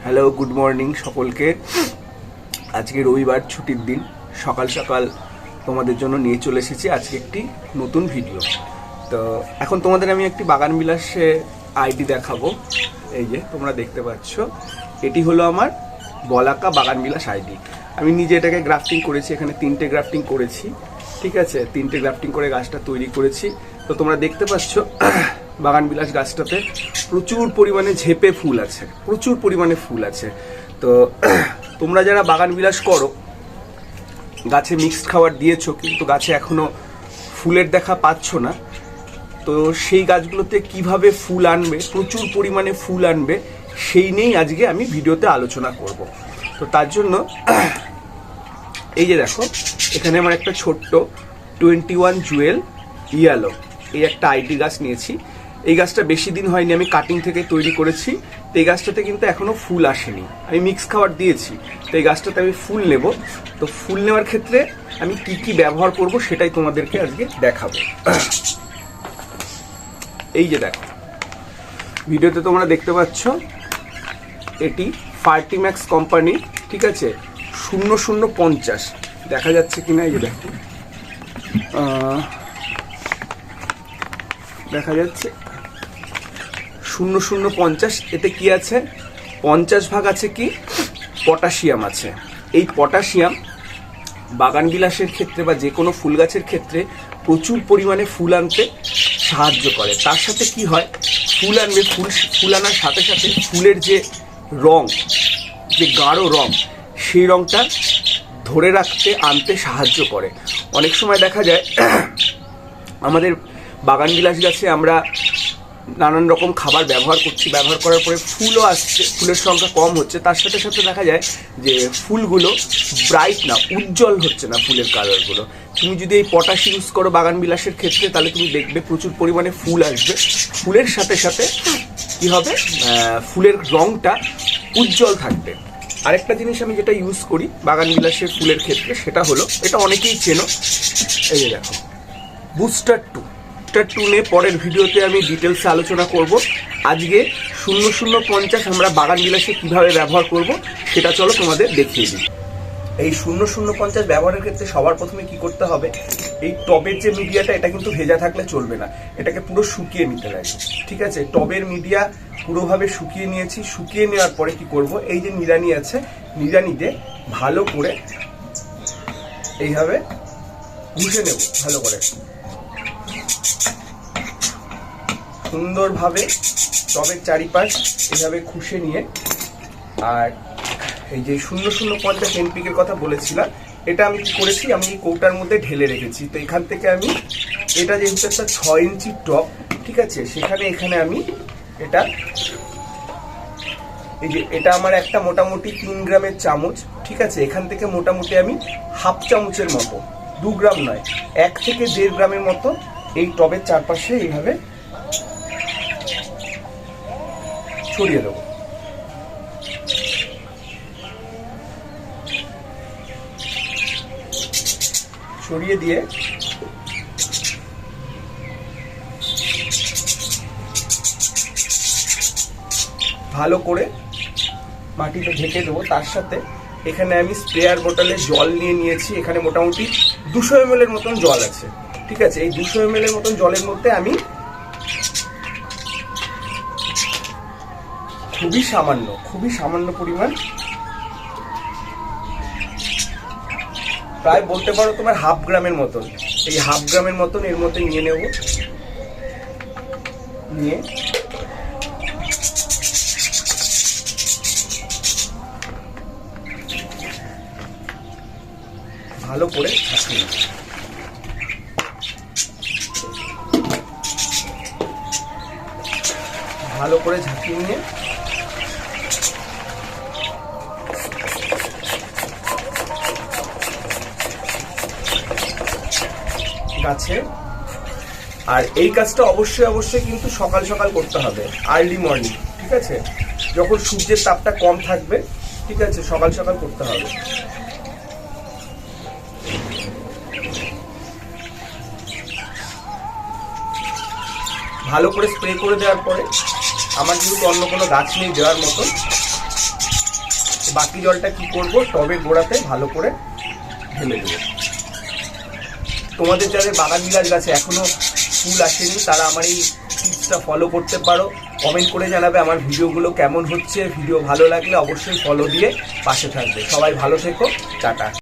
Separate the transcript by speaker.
Speaker 1: Hello, good morning সকলকে। আজকে রবিবার, ছুটির দিন। সকাল সকাল তোমাদের জন্য নিয়ে চলে এসেছি আজকে একটি নতুন ভিডিও। তো এখন তোমাদের আমি একটি বাগান বিলাসে আইডি দেখাবো। এই যে তোমরা দেখতে পাচ্ছ, এটি হলো আমার বলাকা বাগান বিলাস আইডি। আমি নিজে এটাকে গ্রাফটিং করেছি, এখানে 3টে গ্রাফটিং করেছি। ঠিক আছে, 3টে গ্রাফটিং করে গাছটা তৈরি করেছি। তো তোমরা দেখতে পাচ্ছ বাগান বিলাস গাছটাতে প্রচুর পরিমাণে ঝেপে ফুল আছে, প্রচুর পরিমাণে ফুল আছে। তো তোমরা যারা বাগান বিলাস করো, গাছে মিক্সড খাবার দিয়েছো কিন্তু গাছে এখনো ফুলের দেখা পাচ্ছ না, তো সেই গাছগুলোতে কিভাবে ফুল আনবে, প্রচুর পরিমাণে ফুল আনবে, সেই নিয়েই আজকে আমি ভিডিওতে আলোচনা করব। তো তার জন্য এই যে দেখো, এখানে আমার একটা ছোট্ট 21 জুয়েল ইয়ালো এই একটা আইডি গাছ নিয়েছি। এই গাছটা বেশি দিন হয়নি, আমি কাটিং থেকে তৈরি করেছি। তো এই গাছটাতে কিন্তু এখনো ফুল আসেনি, আমি মিক্স খাবার দিয়েছি। তো এই গাছটাতে আমি ফুল নেব। তো ফুল নেওয়ার ক্ষেত্রে আমি কি কি ব্যবহার করব সেটাই তোমাদেরকে আজকে দেখাবো। এই যে দেখো, ভিডিওতে তোমরা দেখতে পাচ্ছ এটি ফার্টিম্যাক্স কোম্পানি, ঠিক আছে, 0050 দেখা যাচ্ছে কিনা, এই যে দেখো দেখা যাচ্ছে 0050। এতে কি আছে, 50 ভাগ আছে কি পটাশিয়াম আছে। এই পটাশিয়াম বাগান বিলাসের ক্ষেত্রে বা যে কোনো ফুল গাছের ক্ষেত্রে প্রচুর পরিমাণে ফুল আনতে সাহায্য করে। তার সাথে কি হয়, ফুল আনবে, ফুল আনার সাথে সাথে ফুলের যে রং, যে গাঢ় রং, সেই রংটা ধরে রাখতে আনতে সাহায্য করে। অনেক সময় দেখা যায় আমাদের বাগান বিলাস গাছে আমরা নানান রকম খাবার ব্যবহার করছি, ব্যবহার করার পরে ফুলও আসছে, ফুলের সংখ্যা কম হচ্ছে, তার সাথে সাথে দেখা যায় যে ফুলগুলো ব্রাইট না, উজ্জ্বল হচ্ছে না ফুলের কালারগুলো। তুমি যদি এই পটাশ ইউজ করো বাগান বিলাসের ক্ষেত্রে, তাহলে তুমি দেখবে প্রচুর পরিমাণে ফুল আসবে, ফুলের সাথে সাথে কি হবে, ফুলের রংটা উজ্জ্বল থাকবে। আরেকটা জিনিস আমি যেটা ইউজ করি বাগান বিলাসের ফুলের ক্ষেত্রে, সেটা হলো, এটা অনেকেই চেনো, এই যে দেখো বুস্টার 2 নিয়ে পরের ভিডিওতে আমি ডিটেলসে আলোচনা করব। আজকে 0050 আমরা বাগান বিলাসে কিভাবে ব্যবহার করব সেটা চলো তোমাদের দেখিয়ে দিই। এই 0050 ব্যবহারের ক্ষেত্রে সবার প্রথমে কি করতে হবে, এই টবের যে মিডিয়াটা, এটা কিন্তু ভেজা থাকলে চলবে না, এটাকে পুরো শুকিয়ে নিতে লাগে। ঠিক আছে, টবের মিডিয়া পুরোভাবে শুকিয়ে নিয়েছি। শুকিয়ে নেওয়ার পরে কি করব, এই যে নিড়ানি আছে, নিড়ানিতে ভালো করে এইভাবে ঘুষে নেব, ভালো করে সুন্দরভাবে টবের চারিপাশ এভাবে ঘুষে নিয়ে, আর এই যে 0050 এনপিকের কথা বলেছিলাম, এটা আমি কি করেছি, আমি এই কৌটার মধ্যে ঢেলে রেখেছি। তো এখান থেকে আমি, এটা যেহেতু একটা 6 ইঞ্চি টব, ঠিক আছে, এখানে আমি এটা, এই যে এটা আমার একটা মোটামুটি 3 গ্রামের চামচ, ঠিক আছে, এখান থেকে মোটামুটি আমি হাফ চামচের মতো, 2 গ্রাম নয়, 1 থেকে 1.5 গ্রামের মতো এই টবের চারপাশে এইভাবে ছড়িয়ে দেবো। ছড়িয়ে দিয়ে ভালো করে মাটিতে ঢেকে দেবো। তার সাথে এখানে আমি স্প্রেয়ার বোতলে জল নিয়ে নিয়েছি, এখানে মোটামুটি 200 ml এর মতন জল আছে। ঠিক আছে, এই 200 ml এর মতন জলের মধ্যে আমি খুবই সামান্য পরিমাণ, প্রায় বলতে পারো তোমার হাফ গ্রামের মতন, এই হাফ গ্রামের মতন এর মধ্যে নিয়ে নেব। নিয়ে ভালো করে ঝাঁকিয়ে নেব। ভালো করে ঝাঁকিয়ে নিয়ে গাছে, আর এই কাজটা অবশ্যই কিন্তু সকাল সকাল করতে হবে, আর্লি মর্নিং। ঠিক আছে, যখন সূর্যের তাপটা কম থাকবে, ঠিক আছে, সকাল সকাল করতে হবে। ভালো করে স্প্রে করে দেওয়ার পরে, আমার যেহেতু অন্য কোনো গাছ নেই দেওয়ার মতন, বাকি জলটা কি করব, টবের গোড়াতে ভালো করে ঢেলে দেবো। তোমাদের যাদের বাগান বিলাস গাছে এখনো ফুল আসেনি তারা আমার এই টিপসটা ফলো করতে পারো। কমেন্ট করে জানাবে আমার ভিডিওগুলো কেমন হচ্ছে। ভিডিও ভালো লাগলে অবশ্যই ফলো দিয়ে পাশে থাকবে। সবাই ভালো থেকো, টাটা।